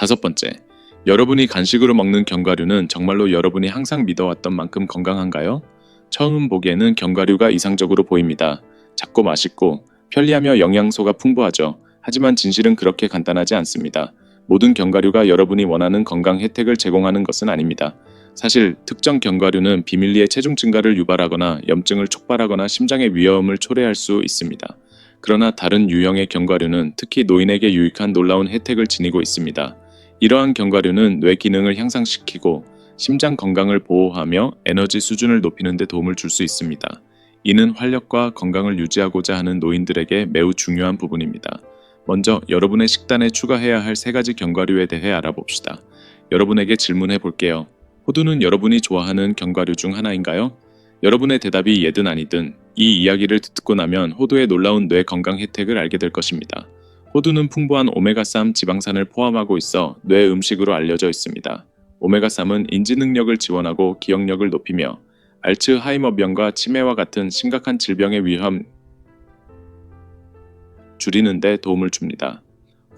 5번째, 여러분이 간식으로 먹는 견과류는 정말로 여러분이 항상 믿어왔던 만큼 건강한가요? 처음 보기에는 견과류가 이상적으로 보입니다. 작고 맛있고 편리하며 영양소가 풍부하죠. 하지만 진실은 그렇게 간단하지 않습니다. 모든 견과류가 여러분이 원하는 건강 혜택을 제공하는 것은 아닙니다. 사실 특정 견과류는 비밀리에 체중 증가를 유발하거나 염증을 촉발하거나 심장의 위험을 초래할 수 있습니다. 그러나 다른 유형의 견과류는 특히 노인에게 유익한 놀라운 혜택을 지니고 있습니다. 이러한 견과류는 뇌 기능을 향상시키고 심장 건강을 보호하며 에너지 수준을 높이는 데 도움을 줄 수 있습니다. 이는 활력과 건강을 유지하고자 하는 노인들에게 매우 중요한 부분입니다. 먼저 여러분의 식단에 추가해야 할 3가지 견과류에 대해 알아봅시다. 여러분에게 질문해 볼게요. 호두는 여러분이 좋아하는 견과류 중 하나인가요? 여러분의 대답이 예든 아니든 이 이야기를 듣고 나면 호두의 놀라운 뇌 건강 혜택을 알게 될 것입니다. 호두는 풍부한 오메가3 지방산을 포함하고 있어 뇌 음식으로 알려져 있습니다. 오메가3은 인지 능력을 지원하고 기억력을 높이며 알츠하이머병과 치매와 같은 심각한 질병의 위험 줄이는 데 도움을 줍니다.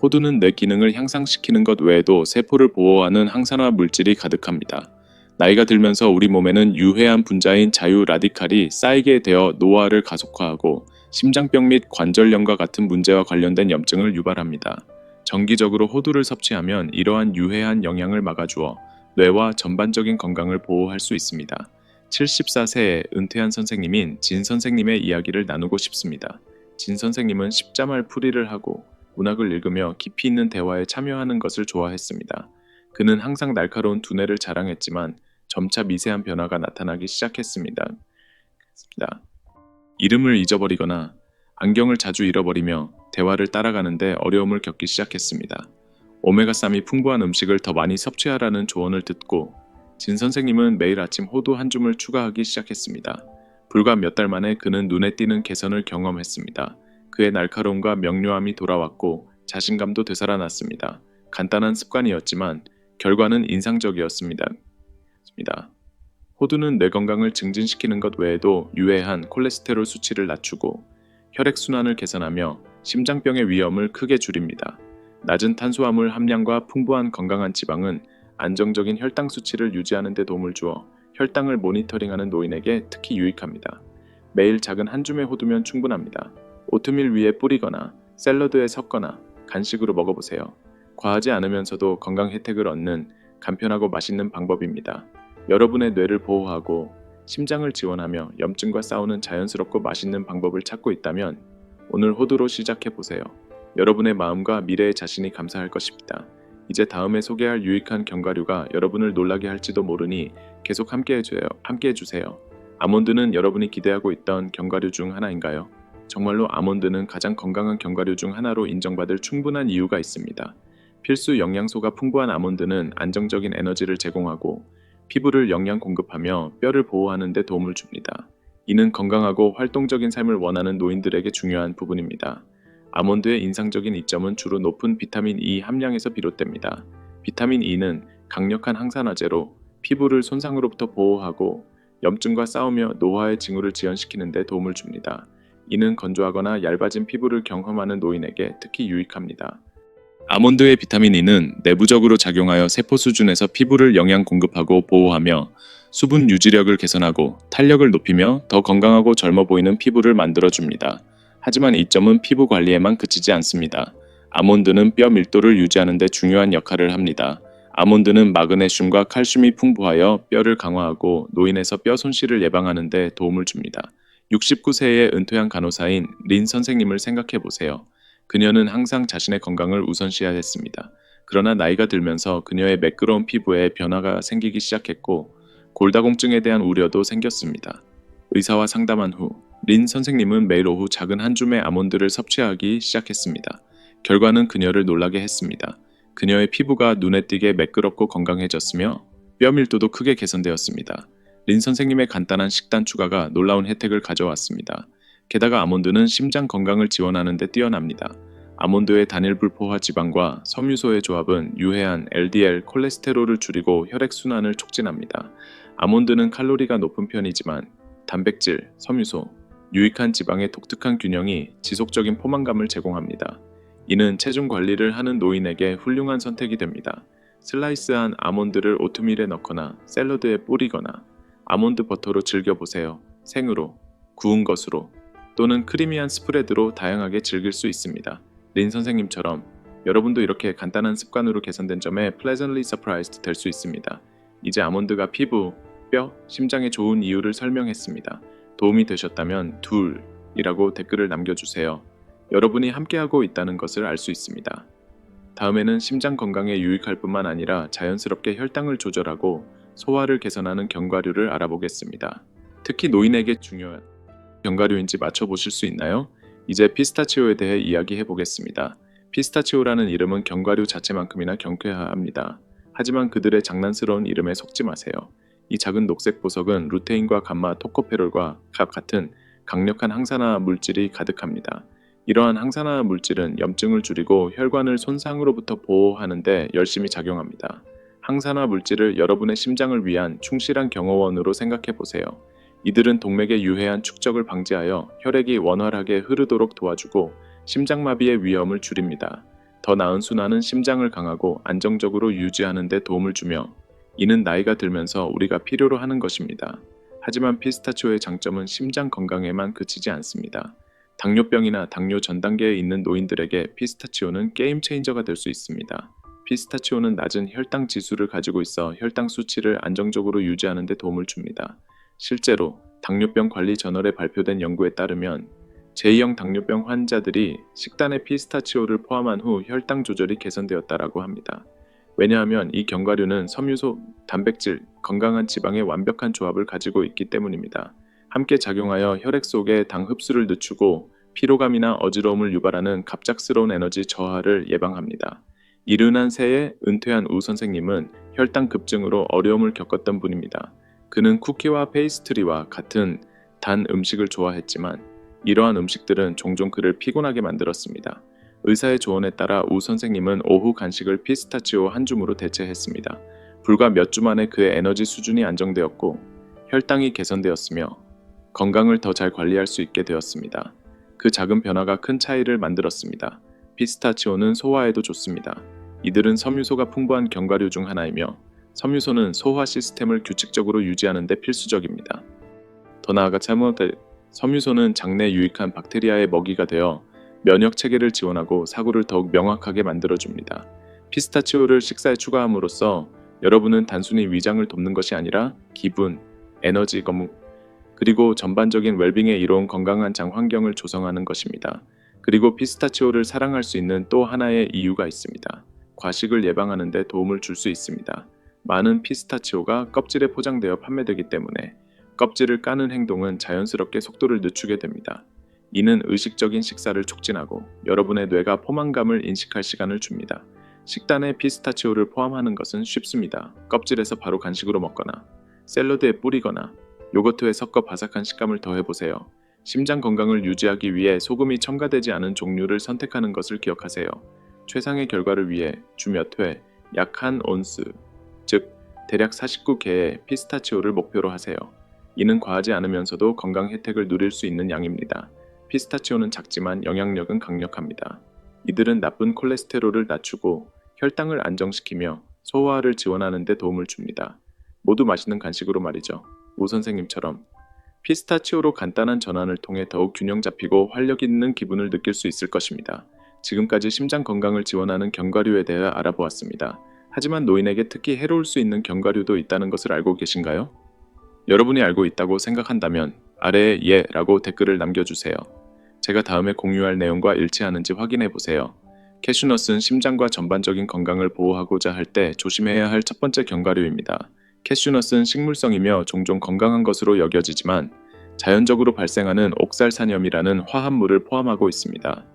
호두는 뇌 기능을 향상시키는 것 외에도 세포를 보호하는 항산화 물질이 가득합니다. 나이가 들면서 우리 몸에는 유해한 분자인 자유 라디칼이 쌓이게 되어 노화를 가속화하고 심장병 및 관절염과 같은 문제와 관련된 염증을 유발합니다. 정기적으로 호두를 섭취하면 이러한 유해한 영향을 막아주어 뇌와 전반적인 건강을 보호할 수 있습니다. 74세에 은퇴한 선생님인 진 선생님의 이야기를 나누고 싶습니다. 진 선생님은 십자말 풀이를 하고 문학을 읽으며 깊이 있는 대화에 참여하는 것을 좋아했습니다. 그는 항상 날카로운 두뇌를 자랑했지만 점차 미세한 변화가 나타나기 시작했습니다. 이름을 잊어버리거나 안경을 자주 잃어버리며 대화를 따라가는데 어려움을 겪기 시작했습니다. 오메가3이 풍부한 음식을 더 많이 섭취하라는 조언을 듣고 진 선생님은 매일 아침 호두 한 줌을 추가하기 시작했습니다. 불과 몇 달 만에 그는 눈에 띄는 개선을 경험했습니다. 그의 날카로움과 명료함이 돌아왔고 자신감도 되살아났습니다. 간단한 습관이었지만 결과는 인상적이었습니다. 호두는 뇌 건강을 증진시키는 것 외에도 유해한 콜레스테롤 수치를 낮추고 혈액순환을 개선하며 심장병의 위험을 크게 줄입니다. 낮은 탄수화물 함량과 풍부한 건강한 지방은 안정적인 혈당 수치를 유지하는 데 도움을 주어 혈당을 모니터링하는 노인에게 특히 유익합니다. 매일 작은 한 줌의 호두면 충분합니다. 오트밀 위에 뿌리거나 샐러드에 섞거나 간식으로 먹어보세요. 과하지 않으면서도 건강 혜택을 얻는 간편하고 맛있는 방법입니다. 여러분의 뇌를 보호하고 심장을 지원하며 염증과 싸우는 자연스럽고 맛있는 방법을 찾고 있다면 오늘 호두로 시작해보세요. 여러분의 마음과 미래의 자신이 감사할 것입니다. 이제 다음에 소개할 유익한 견과류가 여러분을 놀라게 할지도 모르니 계속 함께해주세요. 아몬드는 여러분이 기대하고 있던 견과류 중 하나인가요? 정말로 아몬드는 가장 건강한 견과류 중 하나로 인정받을 충분한 이유가 있습니다. 필수 영양소가 풍부한 아몬드는 안정적인 에너지를 제공하고 피부를 영양 공급하며 뼈를 보호하는 데 도움을 줍니다. 이는 건강하고 활동적인 삶을 원하는 노인들에게 중요한 부분입니다. 아몬드의 인상적인 이점은 주로 높은 비타민 E 함량에서 비롯됩니다. 비타민 E는 강력한 항산화제로 피부를 손상으로부터 보호하고 염증과 싸우며 노화의 징후를 지연시키는 데 도움을 줍니다. 이는 건조하거나 얇아진 피부를 경험하는 노인에게 특히 유익합니다. 아몬드의 비타민 E는 내부적으로 작용하여 세포 수준에서 피부를 영양 공급하고 보호하며 수분 유지력을 개선하고 탄력을 높이며 더 건강하고 젊어 보이는 피부를 만들어줍니다. 하지만 이 점은 피부 관리에만 그치지 않습니다. 아몬드는 뼈 밀도를 유지하는 데 중요한 역할을 합니다. 아몬드는 마그네슘과 칼슘이 풍부하여 뼈를 강화하고 노인에서 뼈 손실을 예방하는 데 도움을 줍니다. 69세의 은퇴한 간호사인 린 선생님을 생각해 보세요. 그녀는 항상 자신의 건강을 우선시했습니다. 그러나 나이가 들면서 그녀의 매끄러운 피부에 변화가 생기기 시작했고 골다공증에 대한 우려도 생겼습니다. 의사와 상담한 후 린 선생님은 매일 오후 작은 한 줌의 아몬드를 섭취하기 시작했습니다. 결과는 그녀를 놀라게 했습니다. 그녀의 피부가 눈에 띄게 매끄럽고 건강해졌으며 뼈 밀도도 크게 개선되었습니다. 린 선생님의 간단한 식단 추가가 놀라운 혜택을 가져왔습니다. 게다가 아몬드는 심장 건강을 지원하는 데 뛰어납니다. 아몬드의 단일 불포화 지방과 섬유소의 조합은 유해한 LDL 콜레스테롤을 줄이고 혈액순환을 촉진합니다. 아몬드는 칼로리가 높은 편이지만 단백질, 섬유소, 유익한 지방의 독특한 균형이 지속적인 포만감을 제공합니다. 이는 체중 관리를 하는 노인에게 훌륭한 선택이 됩니다. 슬라이스한 아몬드를 오트밀에 넣거나 샐러드에 뿌리거나 아몬드 버터로 즐겨보세요. 생으로, 구운 것으로 또는 크리미한 스프레드로 다양하게 즐길 수 있습니다. 린 선생님처럼 여러분도 이렇게 간단한 습관으로 개선된 점에 pleasantly surprised 될 수 있습니다. 이제 아몬드가 피부, 뼈, 심장에 좋은 이유를 설명했습니다. 도움이 되셨다면 둘이라고 댓글을 남겨주세요. 여러분이 함께하고 있다는 것을 알 수 있습니다. 다음에는 심장 건강에 유익할 뿐만 아니라 자연스럽게 혈당을 조절하고 소화를 개선하는 견과류를 알아보겠습니다. 특히 노인에게 중요한 견과류인지 맞춰보실 수 있나요? 이제 피스타치오에 대해 이야기해 보겠습니다. 피스타치오라는 이름은 견과류 자체만큼이나 경쾌합니다. 하지만 그들의 장난스러운 이름에 속지 마세요. 이 작은 녹색 보석은 루테인과 감마 토코페롤과 같은 강력한 항산화 물질이 가득합니다. 이러한 항산화 물질은 염증을 줄이고 혈관을 손상으로부터 보호하는 데 열심히 작용합니다. 항산화 물질을 여러분의 심장을 위한 충실한 경호원으로 생각해 보세요. 이들은 동맥의 유해한 축적을 방지하여 혈액이 원활하게 흐르도록 도와주고 심장마비의 위험을 줄입니다. 더 나은 순환은 심장을 강하고 안정적으로 유지하는 데 도움을 주며 이는 나이가 들면서 우리가 필요로 하는 것입니다. 하지만 피스타치오의 장점은 심장 건강에만 그치지 않습니다. 당뇨병이나 당뇨 전 단계에 있는 노인들에게 피스타치오는 게임 체인저가 될 수 있습니다. 피스타치오는 낮은 혈당 지수를 가지고 있어 혈당 수치를 안정적으로 유지하는 데 도움을 줍니다. 실제로 당뇨병 관리 저널에 발표된 연구에 따르면 제2형 당뇨병 환자들이 식단에 피스타치오를 포함한 후 혈당 조절이 개선되었다고 합니다. 왜냐하면 이 견과류는 섬유소, 단백질, 건강한 지방의 완벽한 조합을 가지고 있기 때문입니다. 함께 작용하여 혈액 속의 당 흡수를 늦추고 피로감이나 어지러움을 유발하는 갑작스러운 에너지 저하를 예방합니다. 이른한 새에 은퇴한 우 선생님은 혈당 급증으로 어려움을 겪었던 분입니다. 그는 쿠키와 페이스트리와 같은 단 음식을 좋아했지만 이러한 음식들은 종종 그를 피곤하게 만들었습니다. 의사의 조언에 따라 우 선생님은 오후 간식을 피스타치오 한 줌으로 대체했습니다. 불과 몇 주 만에 그의 에너지 수준이 안정되었고 혈당이 개선되었으며 건강을 더 잘 관리할 수 있게 되었습니다. 그 작은 변화가 큰 차이를 만들었습니다. 피스타치오는 소화에도 좋습니다. 이들은 섬유소가 풍부한 견과류 중 하나이며 섬유소는 소화 시스템을 규칙적으로 유지하는 데 필수적입니다. 더 나아가 섬유소는 장내 유익한 박테리아의 먹이가 되어 면역 체계를 지원하고 사고를 더욱 명확하게 만들어줍니다. 피스타치오를 식사에 추가함으로써 여러분은 단순히 위장을 돕는 것이 아니라 기분, 에너지, 그리고 전반적인 웰빙에 이로운 건강한 장 환경을 조성하는 것입니다. 그리고 피스타치오를 사랑할 수 있는 또 하나의 이유가 있습니다. 과식을 예방하는 데 도움을 줄 수 있습니다. 많은 피스타치오가 껍질에 포장되어 판매되기 때문에 껍질을 까는 행동은 자연스럽게 속도를 늦추게 됩니다. 이는 의식적인 식사를 촉진하고 여러분의 뇌가 포만감을 인식할 시간을 줍니다. 식단에 피스타치오를 포함하는 것은 쉽습니다. 껍질에서 바로 간식으로 먹거나 샐러드에 뿌리거나 요거트에 섞어 바삭한 식감을 더해보세요. 심장 건강을 유지하기 위해 소금이 첨가되지 않은 종류를 선택하는 것을 기억하세요. 최상의 결과를 위해 주 몇 회, 약 1온스, 즉 대략 49개의 피스타치오를 목표로 하세요. 이는 과하지 않으면서도 건강 혜택을 누릴 수 있는 양입니다. 피스타치오는 작지만 영향력은 강력합니다. 이들은 나쁜 콜레스테롤을 낮추고 혈당을 안정시키며 소화를 지원하는 데 도움을 줍니다. 모두 맛있는 간식으로 말이죠. 우 선생님처럼 피스타치오로 간단한 전환을 통해 더욱 균형 잡히고 활력 있는 기분을 느낄 수 있을 것입니다. 지금까지 심장 건강을 지원하는 견과류에 대해 알아보았습니다. 하지만 노인에게 특히 해로울 수 있는 견과류도 있다는 것을 알고 계신가요? 여러분이 알고 있다고 생각한다면 아래에 예라고 댓글을 남겨주세요. 제가 다음에 공유할 내용과 일치하는지 확인해 보세요. 캐슈넛은 심장과 전반적인 건강을 보호하고자 할 때 조심해야 할 첫 번째 견과류입니다. 캐슈넛은 식물성이며 종종 건강한 것으로 여겨지지만 자연적으로 발생하는 옥살산염이라는 화합물을 포함하고 있습니다.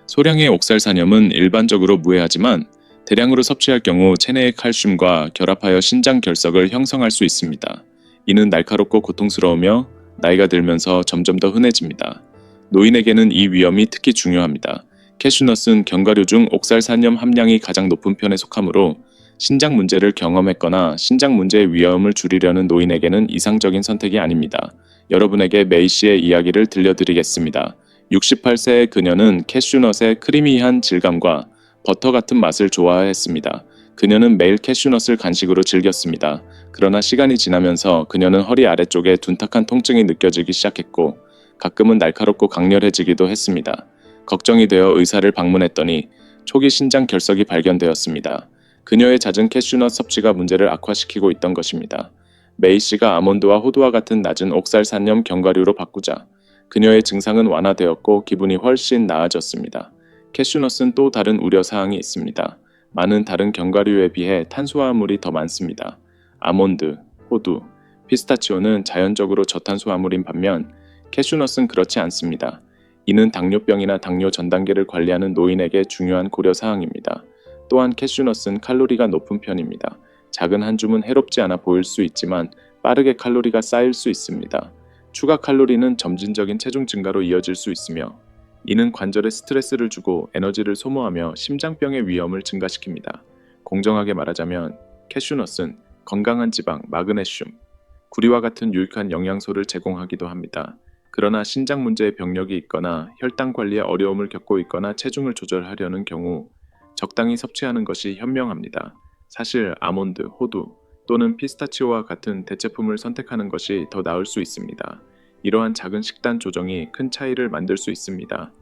소량의 옥살산염은 일반적으로 무해하지만 대량으로 섭취할 경우 체내의 칼슘과 결합하여 신장 결석을 형성할 수 있습니다. 이는 날카롭고 고통스러우며 나이가 들면서 점점 더 흔해집니다. 노인에게는 이 위험이 특히 중요합니다. 캐슈넛은 견과류 중 옥살산염 함량이 가장 높은 편에 속하므로 신장 문제를 경험했거나 신장 문제의 위험을 줄이려는 노인에게는 이상적인 선택이 아닙니다. 여러분에게 메이 씨의 이야기를 들려드리겠습니다. 68세의 그녀는 캐슈넛의 크리미한 질감과 버터 같은 맛을 좋아했습니다. 그녀는 매일 캐슈넛을 간식으로 즐겼습니다. 그러나 시간이 지나면서 그녀는 허리 아래쪽에 둔탁한 통증이 느껴지기 시작했고 가끔은 날카롭고 강렬해지기도 했습니다. 걱정이 되어 의사를 방문했더니 초기 신장 결석이 발견되었습니다. 그녀의 잦은 캐슈넛 섭취가 문제를 악화시키고 있던 것입니다. 메이 씨가 아몬드와 호두와 같은 낮은 옥살산염 견과류로 바꾸자 그녀의 증상은 완화되었고 기분이 훨씬 나아졌습니다. 캐슈넛은 또 다른 우려사항이 있습니다. 많은 다른 견과류에 비해 탄수화물이 더 많습니다. 아몬드, 호두, 피스타치오는 자연적으로 저탄수화물인 반면 캐슈넛은 그렇지 않습니다. 이는 당뇨병이나 당뇨 전 단계를 관리하는 노인에게 중요한 고려사항입니다. 또한 캐슈넛은 칼로리가 높은 편입니다. 작은 한 줌은 해롭지 않아 보일 수 있지만 빠르게 칼로리가 쌓일 수 있습니다. 추가 칼로리는 점진적인 체중 증가로 이어질 수 있으며 이는 관절에 스트레스를 주고 에너지를 소모하며 심장병의 위험을 증가시킵니다. 공정하게 말하자면 캐슈넛은 건강한 지방, 마그네슘, 구리와 같은 유익한 영양소를 제공하기도 합니다. 그러나 신장 문제의 병력이 있거나 혈당 관리에 어려움을 겪고 있거나 체중을 조절하려는 경우 적당히 섭취하는 것이 현명합니다. 사실 아몬드, 호두 또는 피스타치오와 같은 대체품을 선택하는 것이 더 나을 수 있습니다. 이러한 작은 식단 조정이 큰 차이를 만들 수 있습니다.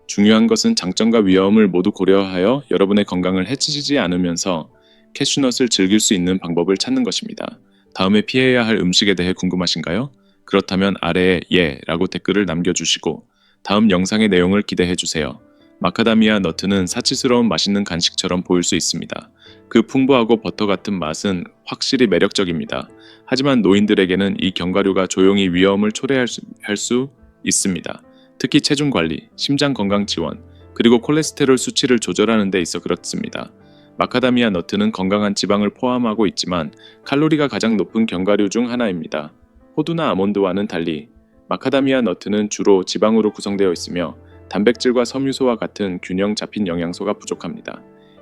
중요한 것은 장점과 위험을 모두 고려하여 여러분의 건강을 해치지 않으면서 캐슈넛을 즐길 수 있는 방법을 찾는 것입니다. 다음에 피해야 할 음식에 대해 궁금하신가요? 그렇다면 아래에 예 라고 댓글을 남겨주시고 다음 영상의 내용을 기대해주세요. 마카다미아 너트는 사치스러운 맛있는 간식처럼 보일 수 있습니다. 그 풍부하고 버터 같은 맛은 확실히 매력적입니다. 하지만 노인들에게는 이 견과류가 조용히 위험을 초래할 수 있습니다. 특히 체중 관리, 심장 건강 지원, 그리고 콜레스테롤 수치를 조절하는 데 있어 그렇습니다. 마카다미아 너트는 건강한 지방을 포함하고 있지만 칼로리가 가장 높은 견과류 중 하나입니다. 호두나 아몬드와는 달리 마카다미아 너트는 주로 지방으로 구성되어 있으며 단백질과 섬유소와 같은 균형 잡힌 영양소가 부족합니다.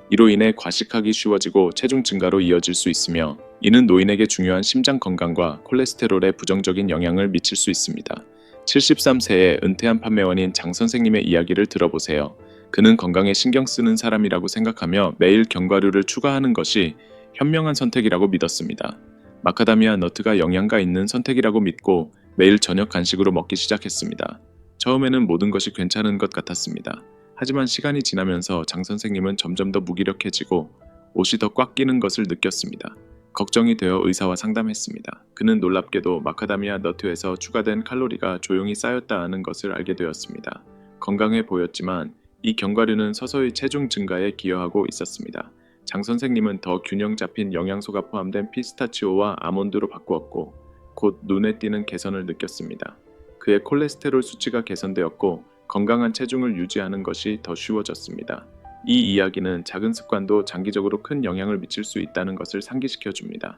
이로 인해 과식하기 쉬워지고 체중 증가로 이어질 수 있으며 이는 노인에게 중요한 심장 건강과 콜레스테롤에 부정적인 영향을 미칠 수 있습니다. 73세의 은퇴한 판매원인 장 선생님의 이야기를 들어보세요. 그는 건강에 신경 쓰는 사람이라고 생각하며 매일 견과류를 추가하는 것이 현명한 선택이라고 믿었습니다. 마카다미아 너트가 영양가 있는 선택이라고 믿고 매일 저녁 간식으로 먹기 시작했습니다. 처음에는 모든 것이 괜찮은 것 같았습니다. 하지만 시간이 지나면서 장 선생님은 점점 더 무기력해지고 옷이 더 꽉 끼는 것을 느꼈습니다. 걱정이 되어 의사와 상담했습니다. 그는 놀랍게도 마카다미아 너트에서 추가된 칼로리가 조용히 쌓였다는 것을 알게 되었습니다. 건강해 보였지만 이 견과류는 서서히 체중 증가에 기여하고 있었습니다. 장 선생님은 더 균형 잡힌 영양소가 포함된 피스타치오와 아몬드로 바꾸었고 곧 눈에 띄는 개선을 느꼈습니다. 그의 콜레스테롤 수치가 개선되었고 건강한 체중을 유지하는 것이 더 쉬워졌습니다. 이 이야기는 작은 습관도 장기적으로 큰 영향을 미칠 수 있다는 것을 상기시켜 줍니다.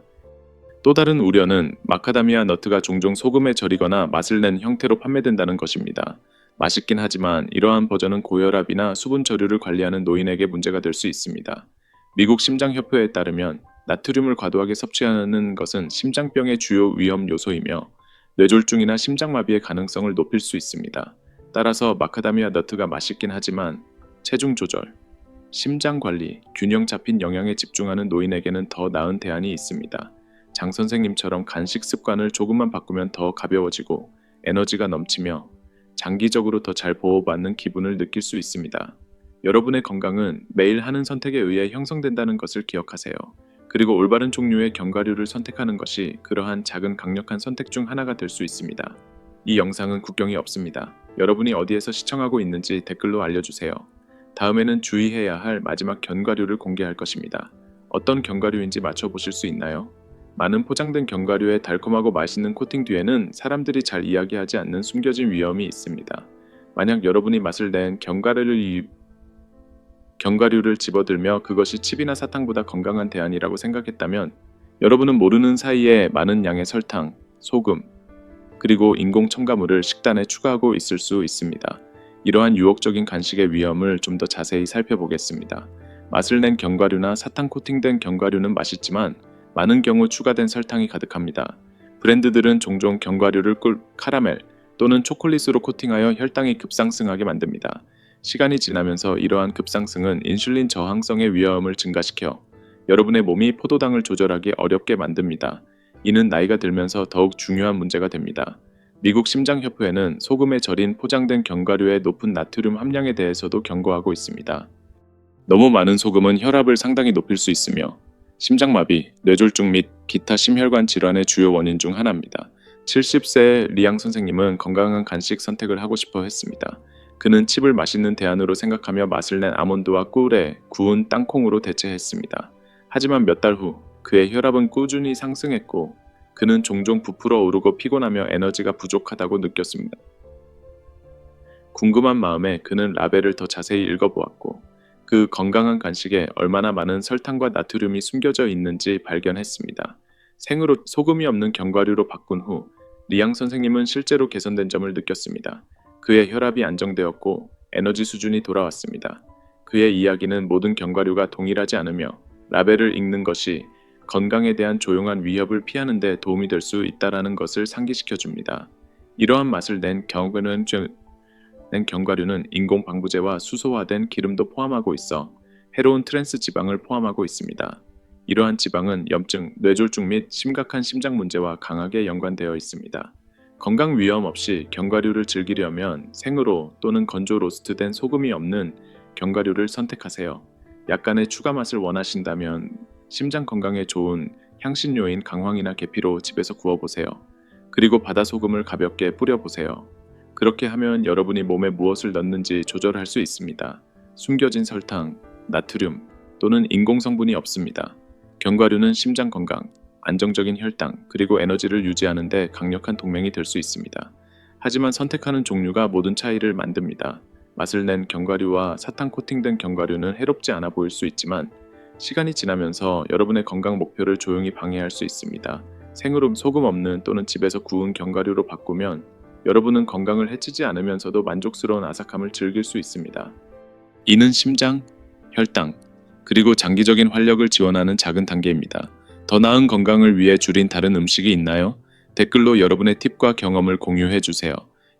또 다른 우려는 마카다미아 너트가 종종 소금에 절이거나 맛을 낸 형태로 판매된다는 것입니다. 맛있긴 하지만 이러한 버전은 고혈압이나 수분 저류를 관리하는 노인에게 문제가 될 수 있습니다. 미국 심장협회에 따르면 나트륨을 과도하게 섭취하는 것은 심장병의 주요 위험 요소이며 뇌졸중이나 심장마비의 가능성을 높일 수 있습니다. 따라서 마카다미아 너트가 맛있긴 하지만 체중 조절, 심장 관리, 균형 잡힌 영양에 집중하는 노인에게는 더 나은 대안이 있습니다. 장 선생님처럼 간식 습관을 조금만 바꾸면 더 가벼워지고 에너지가 넘치며 장기적으로 더 잘 보호받는 기분을 느낄 수 있습니다. 여러분의 건강은 매일 하는 선택에 의해 형성된다는 것을 기억하세요. 그리고 올바른 종류의 견과류를 선택하는 것이 그러한 작은 강력한 선택 중 하나가 될 수 있습니다. 이 영상은 국경이 없습니다. 여러분이 어디에서 시청하고 있는지 댓글로 알려주세요. 다음에는 주의해야 할 마지막 견과류를 공개할 것입니다. 어떤 견과류인지 맞춰보실 수 있나요? 많은 포장된 견과류의 달콤하고 맛있는 코팅 뒤에는 사람들이 잘 이야기하지 않는 숨겨진 위험이 있습니다. 만약 여러분이 맛을 낸 견과류를 집어들며 그것이 칩이나 사탕보다 건강한 대안이라고 생각했다면 여러분은 모르는 사이에 많은 양의 설탕, 소금, 그리고 인공 첨가물을 식단에 추가하고 있을 수 있습니다. 이러한 유혹적인 간식의 위험을 좀 더 자세히 살펴보겠습니다. 맛을 낸 견과류나 사탕 코팅된 견과류는 맛있지만 많은 경우 추가된 설탕이 가득합니다. 브랜드들은 종종 견과류를 카라멜, 또는 초콜릿으로 코팅하여 혈당이 급상승하게 만듭니다. 시간이 지나면서 이러한 급상승은 인슐린 저항성의 위험을 증가시켜 여러분의 몸이 포도당을 조절하기 어렵게 만듭니다. 이는 나이가 들면서 더욱 중요한 문제가 됩니다. 미국 심장협회는 소금에 절인 포장된 견과류의 높은 나트륨 함량에 대해서도 경고하고 있습니다. 너무 많은 소금은 혈압을 상당히 높일 수 있으며 심장마비, 뇌졸중 및 기타 심혈관 질환의 주요 원인 중 하나입니다. 70세의 리양 선생님은 건강한 간식 선택을 하고 싶어 했습니다. 그는 칩을 맛있는 대안으로 생각하며 맛을 낸 아몬드와 꿀에 구운 땅콩으로 대체했습니다. 하지만 몇 달 후 그의 혈압은 꾸준히 상승했고 그는 종종 부풀어 오르고 피곤하며 에너지가 부족하다고 느꼈습니다. 궁금한 마음에 그는 라벨을 더 자세히 읽어보았고 그 건강한 간식에 얼마나 많은 설탕과 나트륨이 숨겨져 있는지 발견했습니다. 생으로 소금이 없는 견과류로 바꾼 후 리양 선생님은 실제로 개선된 점을 느꼈습니다. 그의 혈압이 안정되었고 에너지 수준이 돌아왔습니다. 그의 이야기는 모든 견과류가 동일하지 않으며 라벨을 읽는 것이 건강에 대한 조용한 위협을 피하는 데 도움이 될 수 있다는 것을 상기시켜 줍니다. 이러한 맛을 낸 견과류는 인공 방부제와 수소화된 기름도 포함하고 있어 해로운 트랜스 지방을 포함하고 있습니다. 이러한 지방은 염증, 뇌졸중 및 심각한 심장 문제와 강하게 연관되어 있습니다. 건강 위험 없이 견과류를 즐기려면 생으로 또는 건조 로스트된 소금이 없는 견과류를 선택하세요. 약간의 추가 맛을 원하신다면 심장 건강에 좋은 향신료인 강황이나 계피로 집에서 구워보세요. 그리고 바다소금을 가볍게 뿌려보세요. 그렇게 하면 여러분이 몸에 무엇을 넣는지 조절할 수 있습니다. 숨겨진 설탕, 나트륨 또는 인공 성분이 없습니다. 견과류는 심장 건강, 안정적인 혈당, 그리고 에너지를 유지하는 데 강력한 동맹이 될 수 있습니다. 하지만 선택하는 종류가 모든 차이를 만듭니다. 맛을 낸 견과류와 사탕 코팅된 견과류는 해롭지 않아 보일 수 있지만 시간이 지나면서 여러분의 건강 목표를 조용히 방해할 수 있습니다. 생으로 소금 없는 또는 집에서 구운 견과류로 바꾸면 여러분은 건강을 해치지 않으면서도 만족스러운 아삭함을 즐길 수 있습니다. 이는 심장, 혈당, 그리고 장기적인 활력을 지원하는 작은 단계입니다. 더 나은 건강을 위해 줄인 다른 음식이 있나요? 댓글로 여러분의 팁과 경험을 공유해 주세요.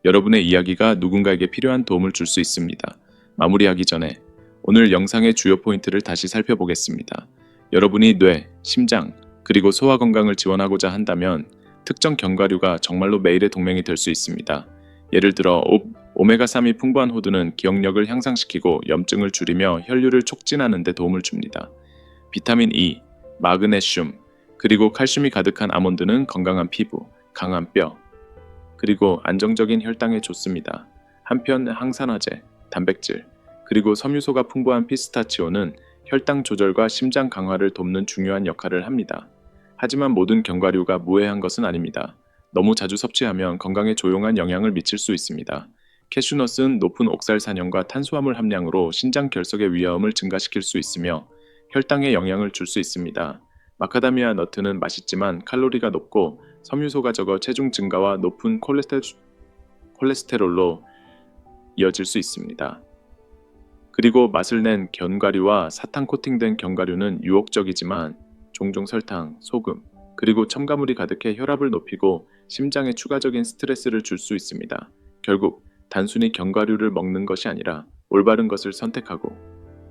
여러분의 이야기가 누군가에게 필요한 도움을 줄 수 있습니다. 마무리하기 전에 오늘 영상의 주요 포인트를 다시 살펴보겠습니다. 여러분이 뇌, 심장, 그리고 소화 건강을 지원하고자 한다면 특정 견과류가 정말로 매일의 동맹이 될 수 있습니다. 예를 들어 오메가3이 풍부한 호두는 기억력을 향상시키고 염증을 줄이며 혈류를 촉진하는 데 도움을 줍니다. 비타민 E, 마그네슘, 그리고 칼슘이 가득한 아몬드는 건강한 피부, 강한 뼈, 그리고 안정적인 혈당에 좋습니다. 한편 항산화제, 단백질, 그리고 섬유소가 풍부한 피스타치오는 혈당 조절과 심장 강화를 돕는 중요한 역할을 합니다. 하지만 모든 견과류가 무해한 것은 아닙니다. 너무 자주 섭취하면 건강에 조용한 영향을 미칠 수 있습니다. 캐슈넛은 높은 옥살산염과 탄수화물 함량으로 신장 결석의 위험을 증가시킬 수 있으며 혈당에 영향을 줄 수 있습니다. 마카다미아 너트는 맛있지만 칼로리가 높고 섬유소가 적어 체중 증가와 높은 콜레스테롤로 이어질 수 있습니다. 그리고 맛을 낸 견과류와 사탕 코팅된 견과류는 유혹적이지만 종종 설탕, 소금, 그리고 첨가물이 가득해 혈압을 높이고 심장에 추가적인 스트레스를 줄 수 있습니다. 결국 단순히 견과류를 먹는 것이 아니라 올바른 것을 선택하고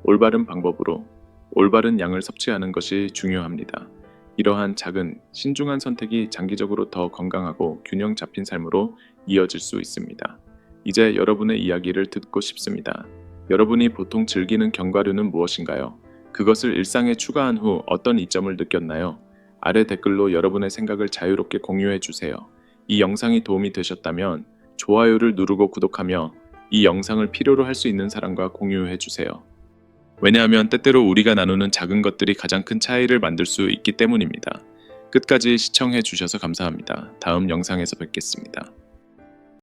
올바른 방법으로 올바른 양을 섭취하는 것이 중요합니다. 이러한 작은 신중한 선택이 장기적으로 더 건강하고 균형 잡힌 삶으로 이어질 수 있습니다. 이제 여러분의 이야기를 듣고 싶습니다. 여러분이 보통 즐기는 견과류는 무엇인가요? 그것을 일상에 추가한 후 어떤 이점을 느꼈나요? 아래 댓글로 여러분의 생각을 자유롭게 공유해 주세요. 이 영상이 도움이 되셨다면 좋아요를 누르고 구독하며 이 영상을 필요로 할 수 있는 사람과 공유해 주세요. 왜냐하면 때때로 우리가 나누는 작은 것들이 가장 큰 차이를 만들 수 있기 때문입니다. 끝까지 시청해 주셔서 감사합니다. 다음 영상에서 뵙겠습니다.